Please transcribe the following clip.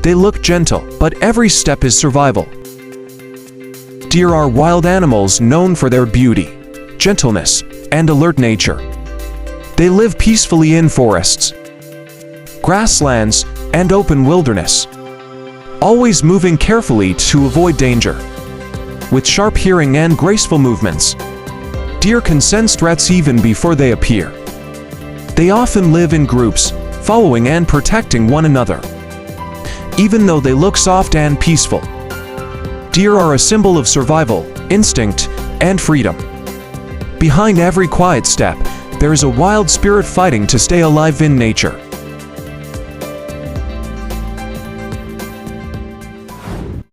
They look gentle, but every step is survival. Deer are wild animals known for their beauty, gentleness, and alert nature. They live peacefully in forests, grasslands, and open wilderness, always moving carefully to avoid danger. With sharp hearing and graceful movements, deer can sense threats even before they appear. They often live in groups, following and protecting one another. Even though they look soft and peaceful, deer are a symbol of survival, instinct, and freedom. Behind every quiet step, there is a wild spirit fighting to stay alive in nature.